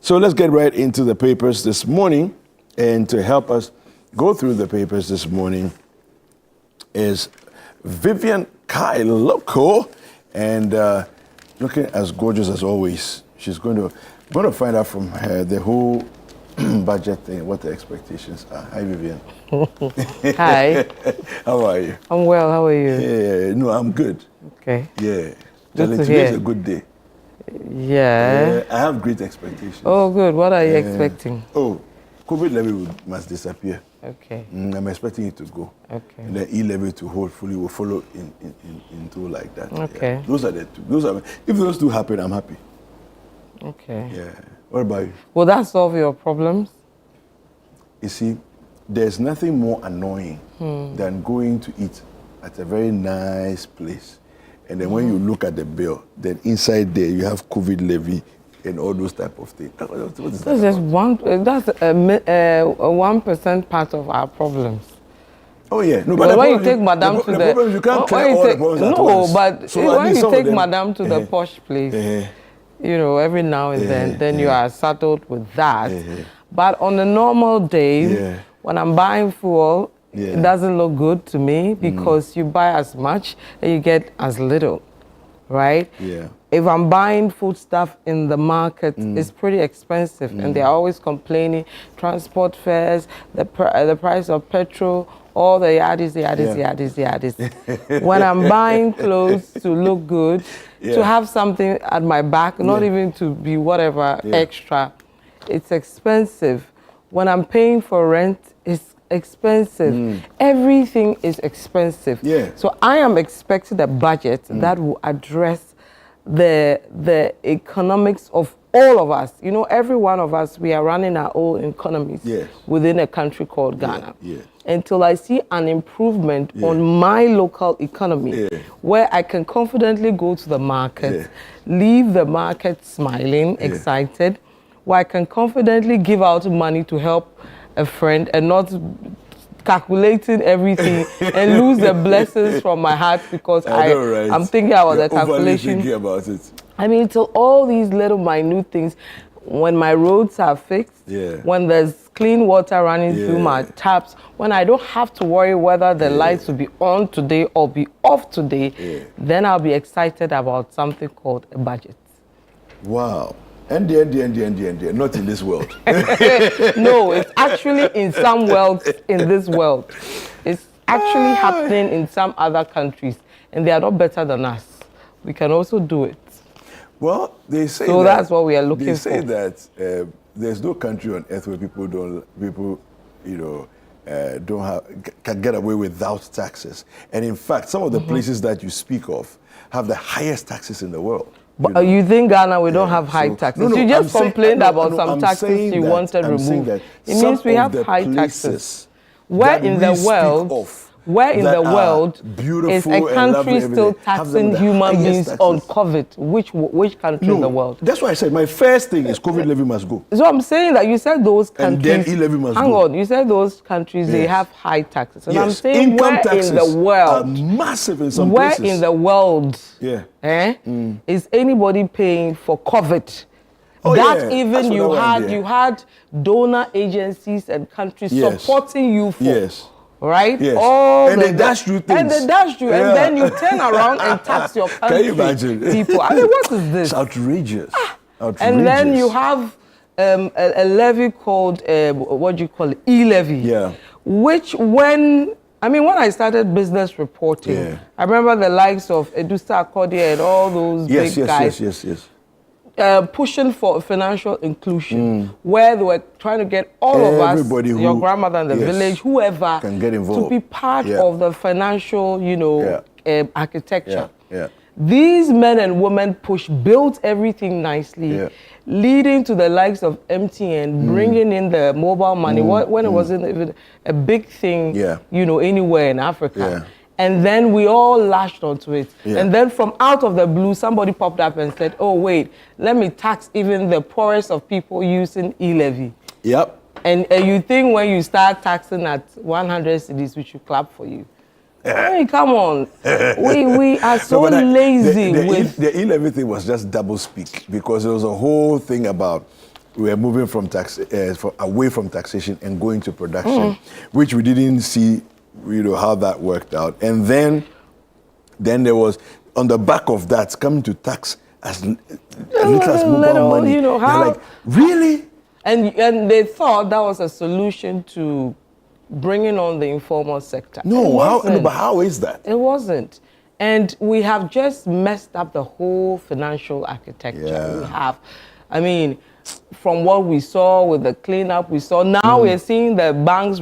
So let's get right into the papers this morning. And to help us go through the papers this morning is Vivian Kailoko, and looking as gorgeous as always. She's going to find out from her the whole budget thing, what the expectations are. Hi, Vivian. Hi. How are you? I'm well. How are you? Yeah, no, I'm good. Okay. Yeah. Today's a good day. Yeah. I have great expectations. Oh, good. What are you expecting? Oh, COVID-Levy must disappear. Okay. I'm expecting it to go. Okay. And the E-Levy to hopefully will follow into like that. Okay. Yeah. Those are the two. If those two happen, I'm happy. Okay. Yeah. What about you? Will that solve your problems? You see, there's nothing more annoying than going to eat at a very nice place. And then when you look at the bill, then inside there you have COVID-Levy and all those type of things. What is That's that just one. That's a 1% part of our problems. Oh yeah, no, but when you take Madame to the problem, you can't clear all the problems at once. But So when you take Madame to the posh place, you know, every now and then you are saddled with that. But on a normal day, when I'm buying fuel, it doesn't look good to me because you buy as much and you get as little, right? Yeah. If I'm buying food stuff in the market, it's pretty expensive, and they're always complaining, transport fares, the price of petrol, all the yaddies. When I'm buying clothes to look good, to have something at my back, not even to be whatever extra, it's expensive. When I'm paying for rent, it's expensive. Everything is expensive. So I am expecting a budget that will address the economics of all of us. You know, every one of us, we are running our own economies within a country called Ghana. Until I see an improvement on my local economy, where I can confidently go to the market, leave the market smiling, excited, where I can confidently give out money to help a friend and not calculating everything and lose the blessings from my heart because I'm thinking about the calculation. Thinking about it. I mean, till all these little minute things, when my roads are fixed, when there's clean water running through my taps, when I don't have to worry whether the lights will be on today or be off today, then I'll be excited about something called a budget. Wow. And not in this world. No, it's actually in some worlds in this world. It's actually happening in some other countries, and they are not better than us. We can also do it. Well, they say so that's what we are looking for. They say that there's no country on earth where people can get away without taxes. And in fact, some of the places that you speak of have the highest taxes in the world. But you think Ghana, we don't have high taxes? No, you just complained about some taxes you wanted removed. It means we have high taxes. Where in the world is a country still taxing human beings on COVID? Which country in the world? That's why I said my first thing is COVID-Levy must go. So I'm saying that you said those countries. And then E-Levy must go. Hang on, you said those countries they have high taxes. And I'm saying income where taxes in the world are massive in some places. Where in the world is anybody paying for COVID? Oh, even you had donor agencies and countries supporting you for. Right? Yes. And they dash you things. And they dash you, and then you turn around and tax your country. Can you imagine? People. I mean, what is this? It's outrageous. Outrageous. And then you have a levy called, what do you call it? E-Levy. Which when I started business reporting, I remember the likes of Edusta Akodi and all those big guys. Yes. Pushing for financial inclusion, where they were trying to get all of us, your grandmother in the village, whoever, can get involved, to be part of the financial, architecture. These men and women built everything nicely, leading to the likes of MTN, bringing in the mobile money when it wasn't even a big thing, anywhere in Africa. And then we all lashed onto it. And then from out of the blue, somebody popped up and said, oh, wait, let me tax even the poorest of people using E-Levy. And you think when you start taxing at 100 cedis, we should clap for you. I mean, come on. We are so lazy with... The E-Levy thing was just double speak because there was a whole thing about we were moving from away from taxation and going to production, which we didn't see, how that worked out. And then there was, on the back of that, coming to tax as little as mobile money. They're like, really? And they thought that was a solution to bringing on the informal sector. But how is that? It wasn't. And we have just messed up the whole financial architecture. We have. I mean, from what we saw with the cleanup, now we're seeing the banks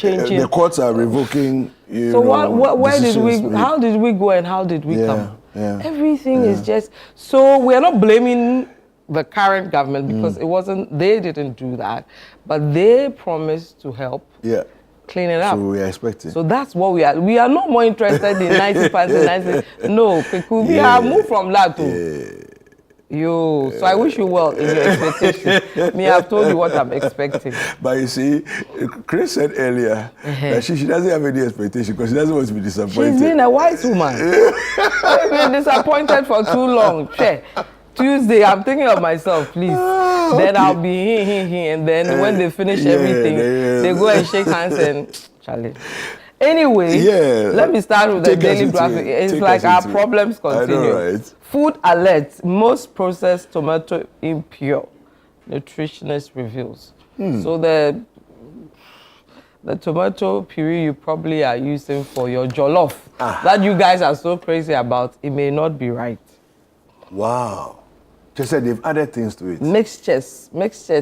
changing. The courts are revoking. Where did we? How did we go and how did we come? Yeah. Everything is just. So we are not blaming the current government because it wasn't. They didn't do that, but they promised to help. Yeah. Clean it up. So we are expecting. So that's what we are. We are not more interested in 90%. No, we have moved from that to. So I wish you well in your expectation. I've told you what I'm expecting. But you see, Chris said earlier that she doesn't have any expectation because she doesn't want to be disappointed. She's been a wise woman. I've been disappointed for too long. Tuesday, I'm thinking of myself, please. Then I'll be and then when they finish everything, they go and shake hands and Charlie. Anyway, let me start with the daily graphic. It's like our problems continue. I know, right? Food alert: most processed tomato impure. Nutritionist reveals. So the tomato puree you probably are using for your jollof that you guys are so crazy about, it may not be right. Wow. Just said they've added things to it. Mixtures,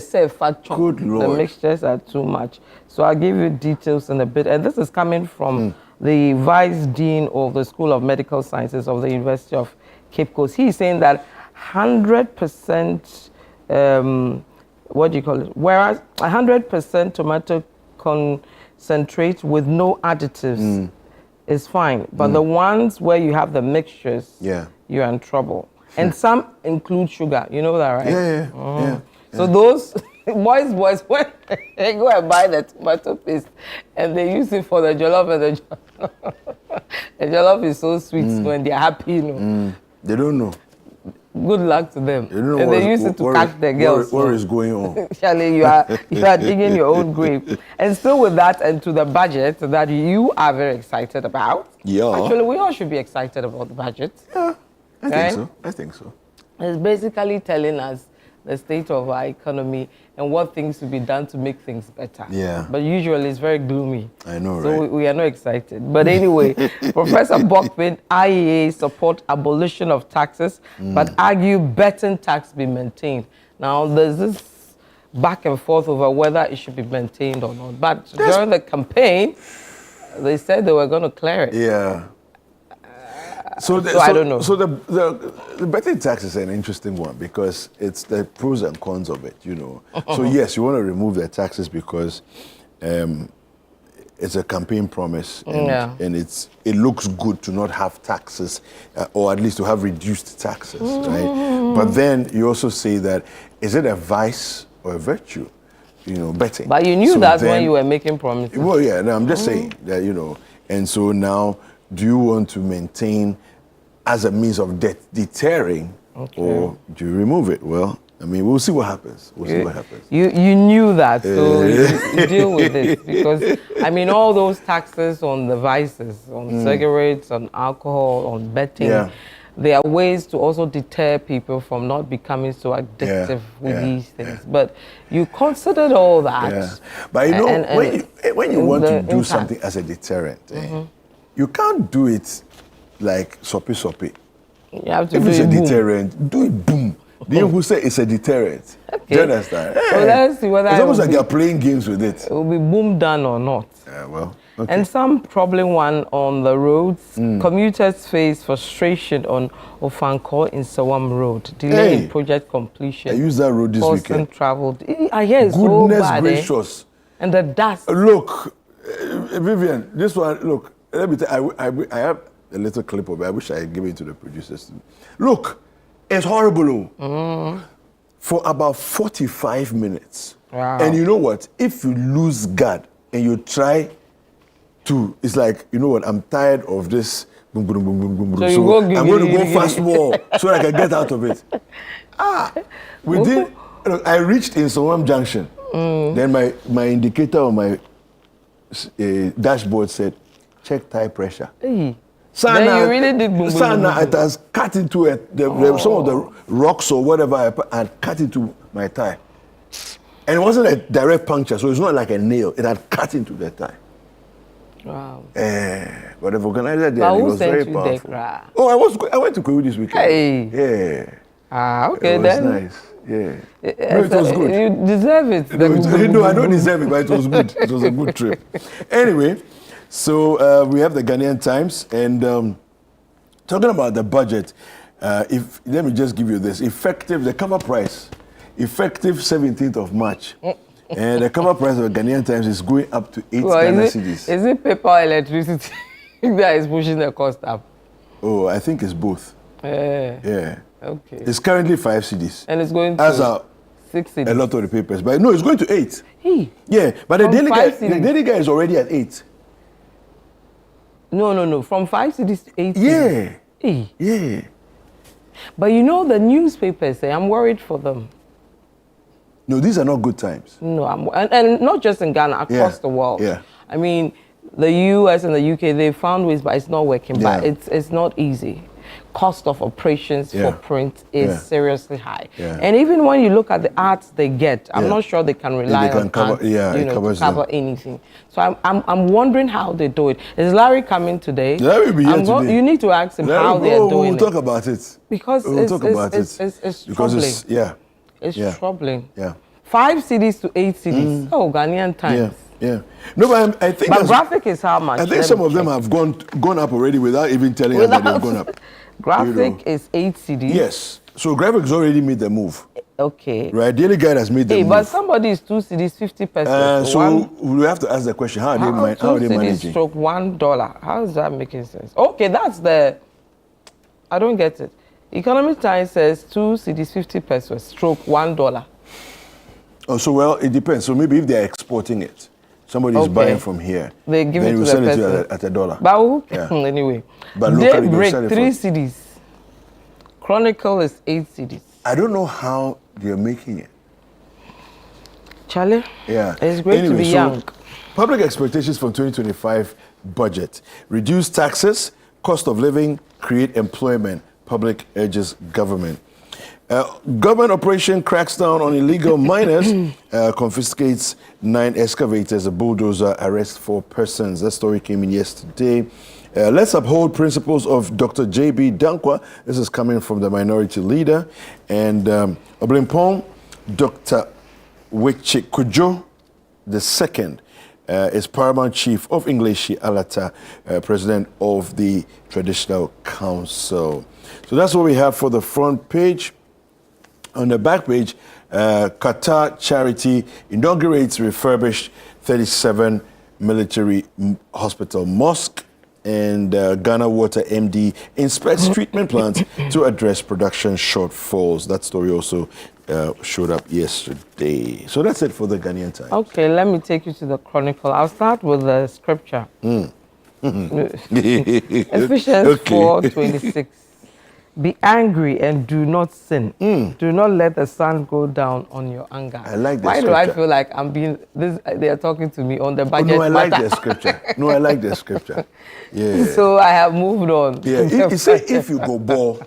say fat chunk. Good Lord. The mixtures are too much. So I'll give you details in a bit. And this is coming from the Vice Dean of the School of Medical Sciences of the University of Cape Coast. He's saying that 100%, whereas 100% tomato concentrate with no additives is fine. But the ones where you have the mixtures, you're in trouble. And some include sugar. You know that, right? Yeah. So those boys, when they go and buy the tomato paste and they use it for the jollof, and the jollof is so sweet when they're happy, They don't know. Good luck to them. And they use it to catch the girls. What is going on? Charlie, you are digging your own grave. And still with that, and to the budget that you are very excited about. Yeah. Actually, we all should be excited about the budget. Yeah. I think so. It's basically telling us the state of our economy and what things to be done to make things better. Yeah. But usually it's very gloomy. I know, so right? we are not excited. But anyway, Professor Bokpin, IEA support abolition of taxes, but argue betting tax be maintained. Now, there's this back and forth over whether it should be maintained or not. But during the campaign, they said they were going to clear it. Yeah. So I don't know. So the betting tax is an interesting one because it's the pros and cons of it, So yes, you want to remove the taxes because it's a campaign promise, and it looks good to not have taxes, or at least to have reduced taxes, right? But then you also say that is it a vice or a virtue, betting? But you knew that when you were making promises. Well, yeah. No, I'm just saying that and so now. Do you want to maintain as a means of deterring, or do you remove it? Well, I mean, we'll see what happens. You knew that, so you deal with it. Because, I mean, all those taxes on the vices, on cigarettes, on alcohol, on betting, there are ways to also deter people from not becoming so addictive with these things. But you considered all that. Yeah. But when you want to do something as a deterrent, you can't do it like soppy. You have to if it's a deterrent, do it boom. Then who say it's a deterrent? Okay. Do you understand? So let's see whether it's almost like you're playing games with it. It will be boom done or not. Yeah, well. Okay. And some problem one on the roads. Commuters face frustration on Ofankor in Sawam Road. Delay in project completion. I used that road this weekend. Traveled. I hear it's so bad. Goodness gracious. And the dust. Look, Vivian, this one, look. Let me tell you, I have a little clip of it. I wish I had given it to the producers. Look, it's horrible. For about 45 minutes. Wow. And you know what? If you lose guard and you try to, it's like, you know what? I'm tired of this. Boom, boom, boom, boom, boom. So I'm going to go fast more so I can get out of it. I reached in Sowam Junction. Then my indicator on my dashboard said, check tire pressure. Hey. Then you really did boom, boom, boom, boom. It has cut into some of the rocks or whatever I had cut into my tire. And it wasn't a direct puncture, so it's not like a nail. It had cut into the tire. Wow. But the organizer there, it was very powerful. Oh, I went to Korea this weekend. Hey. Yeah. Ah, okay, it was then. Nice. Yeah. No, it was good. You deserve it. No, I don't deserve it, but it was good. It was a good trip. Anyway, so we have the Ghanaian Times, and talking about the budget, let me just give you this. The cover price, effective 17th of March. And the cover price of the Ghanaian Times is going up to 8 Ghana cedis. Is it paper or electricity that is pushing the cost up? Oh, I think it's both. Yeah. Okay. It's currently 5 cedis. And it's going to as a 6 cedis. A lot of the papers. But no, it's going to 8. Hey. Yeah, but the daily guy is already at 8. No. From 5 cedis to 8 Yeah. cedis. Hey. Yeah. But you know the newspapers say, I'm worried for them. No, these are not good times. No, and not just in Ghana, across the world. Yeah. I mean, the US and the UK, they found ways, but it's not working. Yeah. But it's not easy. Cost of operations for print is seriously high. Yeah. And even when you look at the ads they get, I'm not sure they can rely on ads, to cover anything. So I'm wondering how they do it. Is Larry coming today? Larry will be here today. You need to ask him how they are doing it. We'll talk about it. Because it's troubling. It's troubling. Yeah. 5 cedis to 8 cedis. Oh, Ghanaian Times. Yeah. No, but I think. But graphic is how much? I think some of them have gone up already without even telling us that they've gone up. Graphic is 8 cedis. Yes. So graphics already made the move. Okay. Right. Daily Guide has made the move. But somebody is 2 cedis, 50 pesos. So we have to ask the question: How are they managing? Stroke $1. How is that making sense? Okay, that's the. I don't get it. Economic Times says 2 cedis, 50 pesos. Stroke $1. Oh, so well, it depends. So maybe if they're exporting it, somebody is buying from here. They give then it to sell the it to person. you at $1. But anyway. But locally, Daybreak, sell it 3 cedis. Chronicle is 8 cedis. I don't know how they're making it. Charlie? Yeah. It's great to be Yank. Public expectations for 2025 budget. Reduce taxes, cost of living, create employment. Public urges government. Government operation cracks down on illegal miners, confiscates 9 excavators, a bulldozer, arrests 4 persons. That story came in yesterday. Let's uphold principles of Dr. J.B. Dankwa. This is coming from the minority leader. And Oblimpong, Dr. Wechikujo II is Paramount Chief of English Alata, President of the Traditional Council. So that's what we have for the front page. On the back page, Qatar charity inaugurates refurbished 37 military hospital mosque, and Ghana Water MD inspects treatment plants to address production shortfalls. That story also showed up yesterday. So that's it for the Ghanaian Times. Okay, let me take you to the Chronicle. I'll start with the scripture. Ephesians 4:26. Be angry and do not sin. Do not let the sun go down on your anger. I like this. Why do I feel like I'm being this? They are talking to me on the budget. No, I like the scripture. No, I like the scripture. Yeah. So I have moved on. Yeah. He said if you go ball,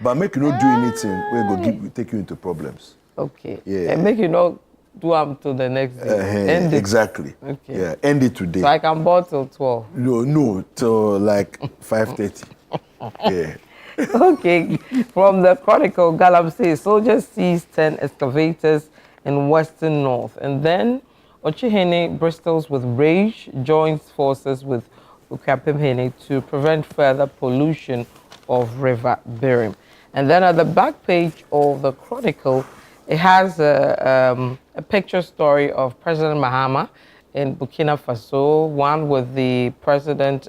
but make you not do anything, we'll take you into problems. Okay. Yeah. And make you not do them to the next day. End it. Exactly. Okay. Yeah. End it today. So I can ball till 12. No, till like 5:30. Yeah. Okay, from the Chronicle, Galam says soldiers seized 10 excavators in Western North. And then Ochihene bristles with rage, joins forces with Ukapimhene to prevent further pollution of River Birim. And then at the back page of the Chronicle, it has a picture story of President Mahama in Burkina Faso, one with the president.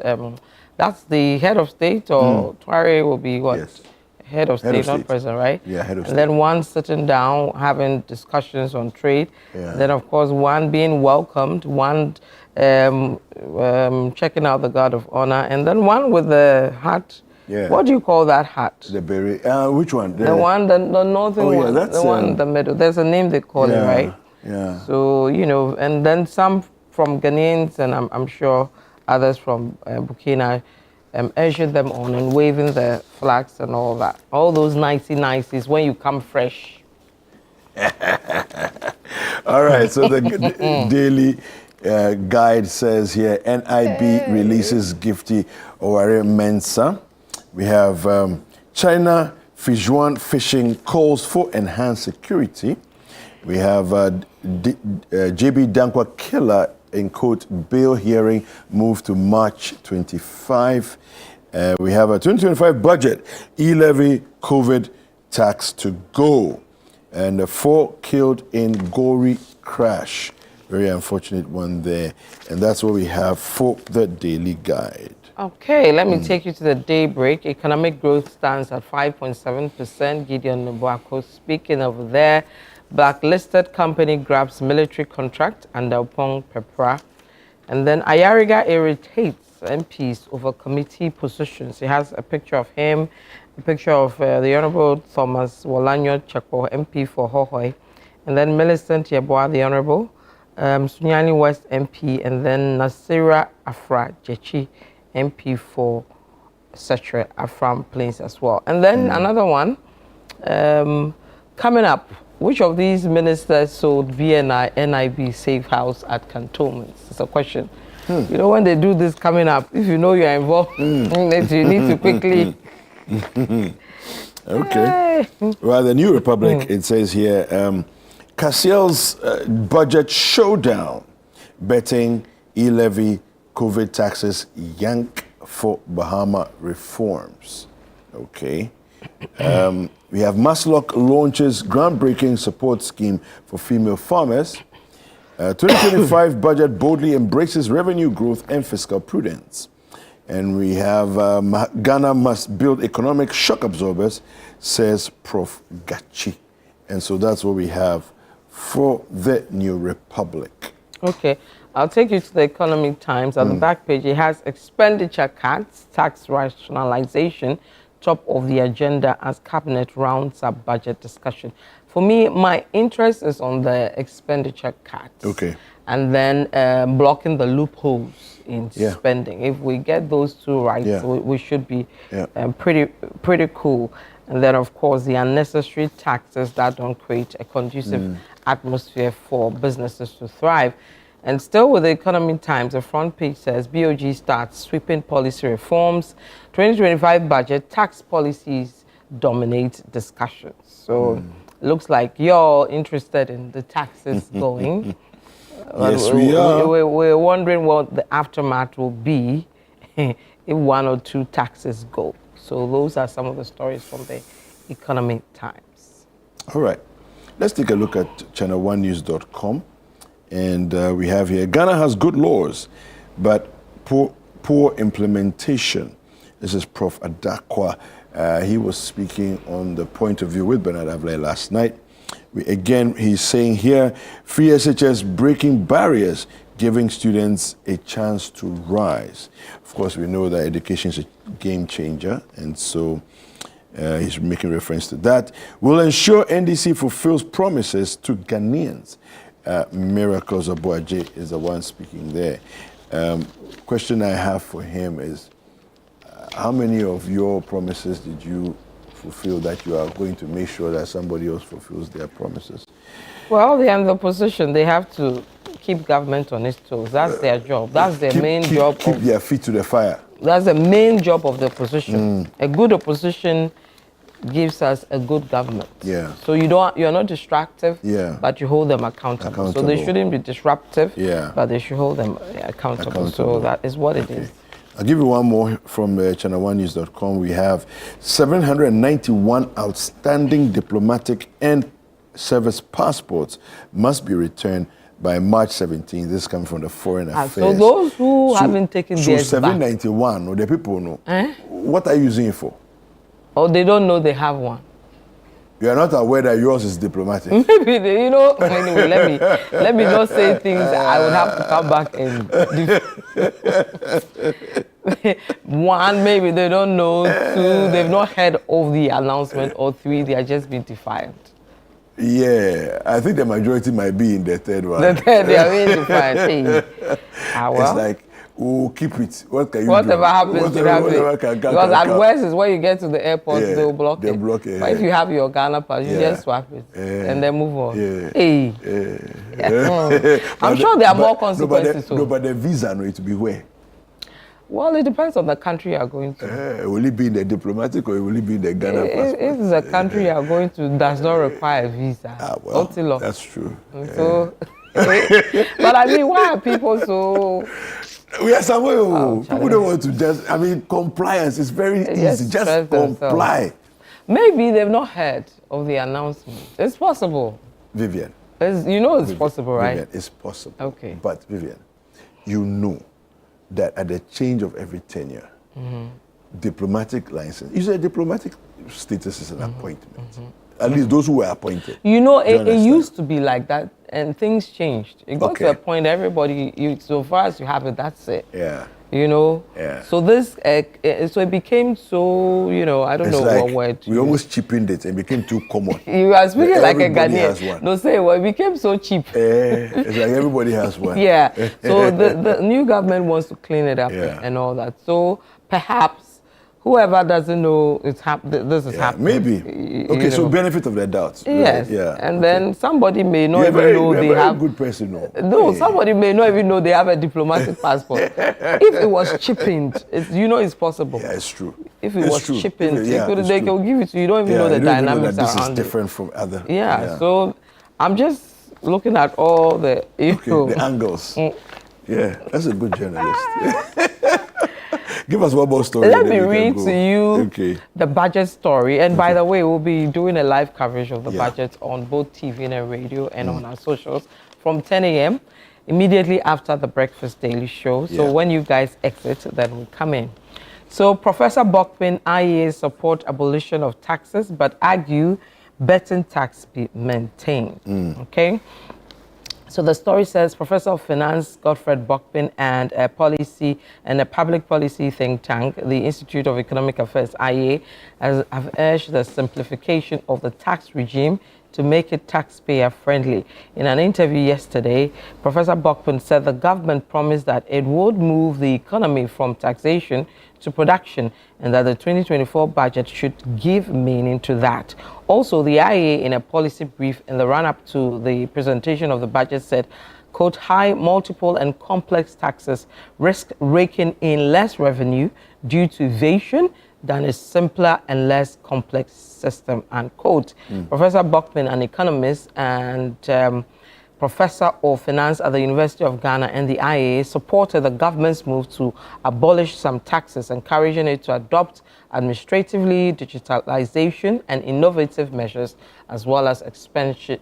That's the head of state, or Tuare will be what? Yes. Head of state, not president, right? Yeah, head of state. And then one sitting down, having discussions on trade. Yeah. Then, of course, one being welcomed, one checking out the guard of honor, and then one with the hat Yeah. What do you call that hat? The berry. Which one? The one, the northern one. That's the one in the middle. There's a name they call it, right? Yeah. So, and then some from Ghanaians, and I'm sure others from Burkina, urging them on and waving the flags and all that. All those nicey-niceys when you come fresh. All right, so the daily guide says here, NIB releases Gifty Oware Mensa. We have China Fijuan fishing calls for enhanced security. We have JB Dankwa killer in court bail hearing moved to March 25. We have a 2025 budget, E-Levy COVID tax to go. And 4 killed in gory crash. Very unfortunate one there. And that's what we have for the daily guide. Okay, let me take you to the daybreak. Economic growth stands at 5.7%. Gideon Nobuako speaking over there. Blacklisted company grabs military contract under Upong Pepra. And then Ayariga irritates MPs over committee positions. He has a picture of him, a picture of the Honorable Thomas Wolanyo Chekwo, MP for Hohoi, and then Millicent Yeboah, the Honorable, Sunyani West MP, and then Nasira Afra Jechi, MP for Setre Afram Plains as well. And then another one, coming up, which of these ministers sold VNI, NIB safe house at cantonments? It's a question. You know, when they do this coming up, if you know you're involved in it, you need to quickly... Okay. Well, the New Republic, it says here, Cassiel's budget showdown, betting E-Levy COVID taxes, Yank for Bahama reforms. Okay. We have Maslock launches groundbreaking support scheme for female farmers. 2025 budget boldly embraces revenue growth and fiscal prudence. And we have Ghana must build economic shock absorbers, says Prof. Gachi. And so that's what we have for the New Republic. Okay, I'll take you to the Economic Times. At the back page, it has expenditure cuts, tax rationalization, top of the agenda as Cabinet rounds up budget discussion. For me, my interest is on the expenditure cuts. Okay. And then blocking the loopholes in spending. If we get those two right, we should be pretty cool. And then, of course, the unnecessary taxes that don't create a conducive atmosphere for businesses to thrive. And still with the Economic Times, the front page says BOG starts sweeping policy reforms. 2025 budget, tax policies dominate discussions. So it looks like you're interested in the taxes going. Yes, we are. We're wondering what the aftermath will be if 1 or 2 taxes go. So those are some of the stories from the Economic Times. All right. Let's take a look at ChannelOneNews.com. And we have here, Ghana has good laws, but poor implementation. This is Prof. Adakwa. He was speaking on the point of view with Bernard Avle last night. He's saying here, free SHS breaking barriers, giving students a chance to rise. Of course, we know that education is a game changer, and so he's making reference to that. Will ensure NDC fulfills promises to Ghanaians. Miracles Abuaje is the one speaking there. Question I have for him is, how many of your promises did you fulfill that you are going to make sure that somebody else fulfills their promises? Well, they're in the position. They have to keep government on its toes. That's their job. That's their main job. Keep their feet to the fire. That's the main job of the opposition. A good opposition gives us a good government. Yeah. So you're not destructive, but you hold them accountable. So they shouldn't be disruptive, but they should hold them accountable. So that is what it is. I'll give you one more from ChannelOneNews.com. We have 791 outstanding diplomatic and service passports must be returned by March 17th. This is coming from the Foreign Affairs. So those who haven't taken theirs back. 791, or the people know. What are you using it for? Or they don't know they have one. You are not aware that yours is diplomatic. Maybe anyway, let me not say things I would have to come back and do. One, maybe they don't know. Two, they've not heard of the announcement. Or three, they are just being defiant. Yeah, I think the majority might be in the third one. The third, they are being defiant. Hey. Well. It's like, oh, keep it. What can you whatever do? Happens, Whatever can because at worst is when you get to the airport, yeah, they'll block it. Block it. But if you have your Ghana pass, you just swap it and then move on. Hey. I'm sure there are more consequences. But the visa, no, it will be where? Well, it depends on the country you are going to. Will it be in the diplomatic or will it be in the Ghana passport? If it's a country you are going to does not require a visa. Well, that's true. So, but I mean, why are people so... We are somewhere. People don't want to just... I mean, compliance is very easy. Just comply. Maybe they've not heard of the announcement. It's possible. Vivian. You know it's possible, right? Vivian, it's possible. Okay. But, Vivian, you know that at the change of every tenure, diplomatic license, you said diplomatic status is an appointment. At least those who were appointed. You know, it used to be like that, and things changed. It got to a point, everybody, so far as you have it, that's it. Yeah. You know? Yeah. So this, so it became so, you know, I don't know like what word. We almost cheapened it and became too common. You are speaking like a Ghanaian. Ghanaian. No, say, well, it became so cheap. It's like everybody has one. Yeah. So the new government wants to clean it up and all that. So perhaps whoever doesn't know this is happening. Maybe. Okay, so benefit of the doubt. Yes. Right? Yeah. And then somebody may not even know they have. A good person, no. No, somebody may not even know they have a diplomatic passport. If it was cheapened, it's possible. Yeah, it's true. If it was cheapened, they can give it to you. You don't even know the around dynamics around it. This is different from other. Yeah. So I'm just looking at all the the angles. Yeah, that's a good journalist. Give us one more story. Let me read to you the budget story. And by the way, we'll be doing a live coverage of the budget on both TV and radio and on our socials from 10 a.m. immediately after the Breakfast Daily Show. So when you guys exit, then we come in. So Professor Bokpin, IEA support abolition of taxes, but argue betting tax be maintained. Okay. So the story says Professor of Finance Godfrey Bokpin and a public policy think tank, the Institute of Economic Affairs (IEA), have urged the simplification of the tax regime to make it taxpayer friendly. In an interview yesterday, Professor Bokpin said the government promised that it would move the economy from taxation to production and that the 2024 budget should give meaning to that. Also, the IEA, in a policy brief in the run-up to the presentation of the budget, said, quote, high, multiple and complex taxes risk raking in less revenue due to evasion than a simpler and less complex system, unquote. Professor Bokpin, an economist and professor of finance at the University of Ghana and the IEA, supported the government's move to abolish some taxes, encouraging it to adopt administratively digitalization and innovative measures, as well as expenditure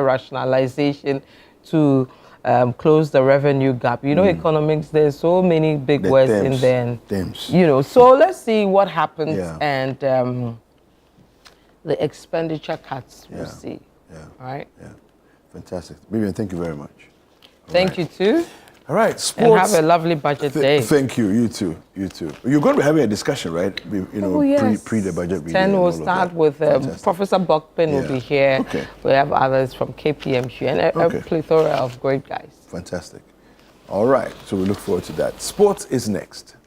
rationalization to close the revenue gap. You know, economics, there's so many big words in there. You know, so let's see what happens and the expenditure cuts we'll see. All right? Yeah. Fantastic. Vivian, thank you very much. Thank you too. All right, sports. And have a lovely budget day. Thank you. You too. You too. You're going to be having a discussion, right? You know, pre the budget reading. 10 we'll start with Professor Bokpin will be here. Okay. We have others from KPMG and a plethora of great guys. Fantastic. All right. So we look forward to that. Sports is next.